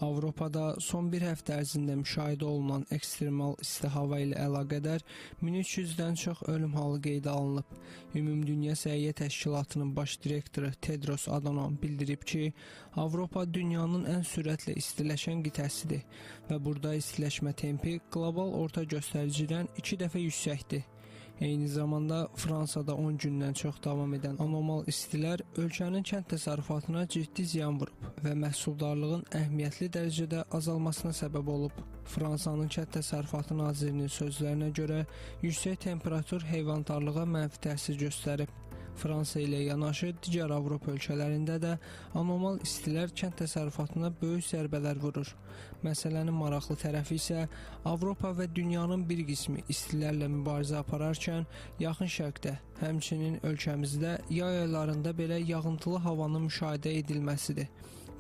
Avropada son bir həftə ərzində müşahidə olunan ekstremal isti hava ilə əlaqədar 1300-dən çox ölüm halı qeydə alınıb. Ümumdünya Səhiyyə Təşkilatının baş direktoru Tedros Adhanom bildirib ki, Avropa dünyanın ən sürətlə istiləşən qitəsidir və burada istiləşmə tempi qlobal orta göstəricidən 2 dəfə yüksəkdir. Eyni zamanda Fransada 10 gündən çox davam edən anormal istilər ölkənin kənd təsərrüfatına ciddi ziyan vurub və məhsuldarlığın əhəmiyyətli dərəcədə azalmasına səbəb olub. Fransanın Kənd Təsərrüfatı Nazirinin sözlərinə görə yüksək temperatur heyvandarlığa mənfi təsir göstərib. Fransa ilə yanaşı digər Avropa ölkələrində də anormal istilər kənd təsərrüfatına böyük zərbələr vurur. Məsələnin maraqlı tərəfi isə Avropa və dünyanın bir qismi istilərlə mübarizə apararkən Yaxın Şərqdə, həmçinin ölkəmizdə yay aylarında belə yağıntılı havanın müşahidə edilməsidir.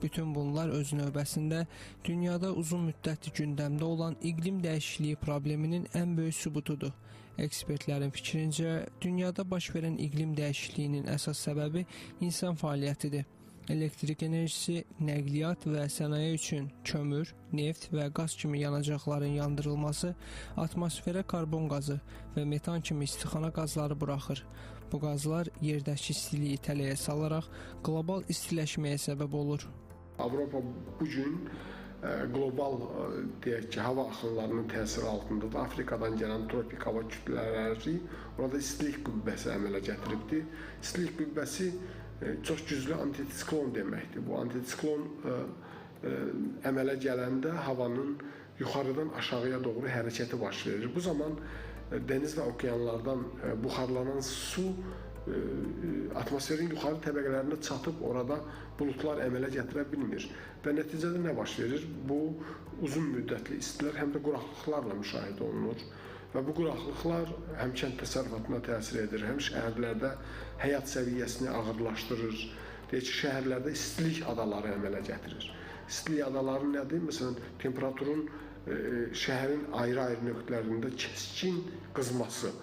Bütün bunlar öz növbəsində dünyada uzun müddətli gündəmdə olan iqlim dəyişikliyi probleminin ən böyük sübutudur. Ekspertlərin fikrincə, dünyada baş verən iqlim dəyişikliyinin əsas səbəbi insan fəaliyyətidir. Elektrik enerjisi, nəqliyyat və sənaye üçün kömür, neft və qaz kimi yanacaqların yandırılması atmosferə karbon qazı və metan kimi istixana qazları buraxır. Bu qazlar yerdəki istiliyi tələyə salaraq qlobal istiləşməyə səbəb olur. Avropa bugün qlobal deyək ki, hava axınlarının təsiri altındadır. Afrikadan gələn tropik hava kütlələri orada istilik qüvvəsi əmələ gətiribdir. İstilik qüvvəsi çox güclü antisiklon deməkdir. Bu antisiklon əmələ gələndə havanın yuxarıdan aşağıya doğru hərəkəti baş verir. Bu zaman dəniz və okeanlardan buxarlanan su atmosferin yuxarı təbəqələrinə çatıb orada buludlar əmələ gətirə bilmir. Və nəticədə nə baş verir? Bu uzun müddətli istilər həm də quraqlıqlarla müşahidə olunur. Və bu quraqlıqlar həm kənd təsərrüfatına təsir edir, həm şəhərlərdə həyat səviyyəsini ağırlaşdırır. Deyək ki, şəhərlərdə istilik adaları əmələ gətirir. İstilik adaları nədir? Məsələn, temperaturun şəhərin ayrı-ayrı nöqtələrində kəskin qızması.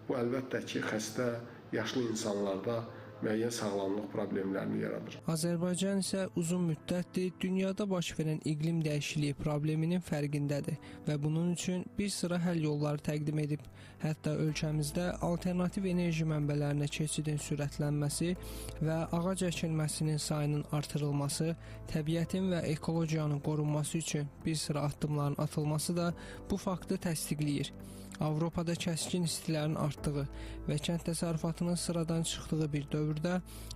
Bu əlbəttə ki, xəstə, yaşlı insanlarda müəyyən sağlamlıq problemlərini yaradır. Azərbaycan isə uzun müddətdir dünyada baş verən iqlim dəyişikliyi probleminin fərqindədir və bunun üçün bir sıra həll yolları təqdim edib. Hətta ölkəmizdə alternativ enerji mənbələrinə keçidin sürətlənməsi və ağac əkilməsinin sayının artırılması, təbiətin və ekologiyanın qorunması üçün bir sıra addımların atılması da bu faktı təsdiqləyir. Avropada kəskin istilərin artdığı və kənd təsərrüfatının sıradan çıxdığı bir dövrdə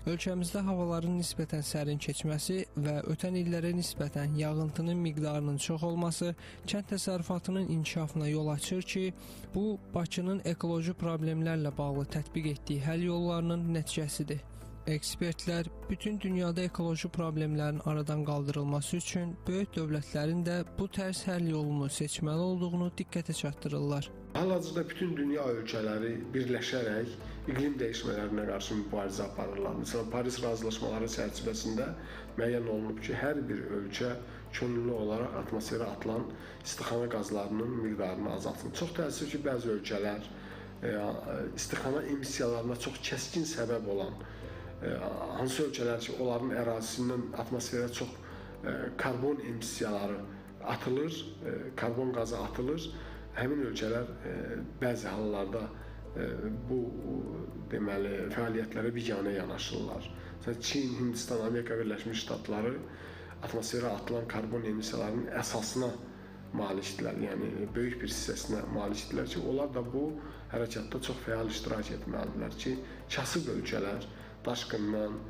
ölkəmizdə havaların nisbətən sərin keçməsi və ötən illərə nisbətən yağıntının miqdarının çox olması kənd təsərrüfatının inkişafına yol açır ki, bu Bakının ekoloji problemlərlə bağlı tətbiq etdiyi həll yollarının nəticəsidir. Ekspertlər bütün dünyada ekoloji problemlərin aradan qaldırılması üçün böyük dövlətlərin də bu tərz həll yolunu seçməli olduğunu diqqətə çatdırırlar. Hal-hazırda bütün dünya ölkələri birləşərək iqlim dəyişmələrinə qarşı mübarizə aparırlar. Məsələn, Paris razılaşmaları çərçivəsində müəyyən olunub ki, hər bir ölkə könüllü olaraq atmosferə atılan istixana qazlarının miqdarını azaltsın. Çox təəssüf ki, bəzi ölkələr istixana emissiyalarına çox kəskin səbəb olan hansı ölkələr ki, onların ərazisindən atmosferə çox karbon emissiyaları atılır, karbon qazı atılır. Həmin ölkələr bəzi hallarda bu deməli fəaliyyətlərə biganə yanaşırlar. Məsələn, Çin, Hindistan, Amerika Birləşmiş Ştatları atmosferə atılan karbon emissiyalarının əsasına malikdirlər, yəni böyük bir hissəsinə malikdirlər ki, onlar da bu hərəkatda çox fəal iştirak etməlidirlər ki, kasıb ölkələr daşqından,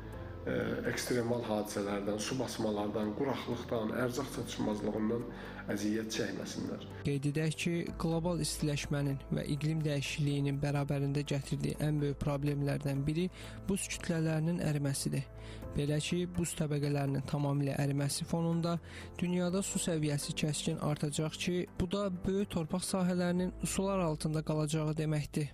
ekstremal hadisələrdən, su basmalardan, quraqlıqdan, ərzaq çatışmazlığından əziyyət çəkməsinlər. Qeyd edək ki, qlobal istiləşmənin və iqlim dəyişikliyinin bərabərində gətirdiyi ən böyük problemlərdən biri buz kütlələrinin əriməsidir. Belə ki, buz təbəqələrinin tamamilə əriməsi fonunda dünyada su səviyyəsi kəskin artacaq ki, bu da böyük torpaq sahələrinin sular altında qalacağı deməkdir.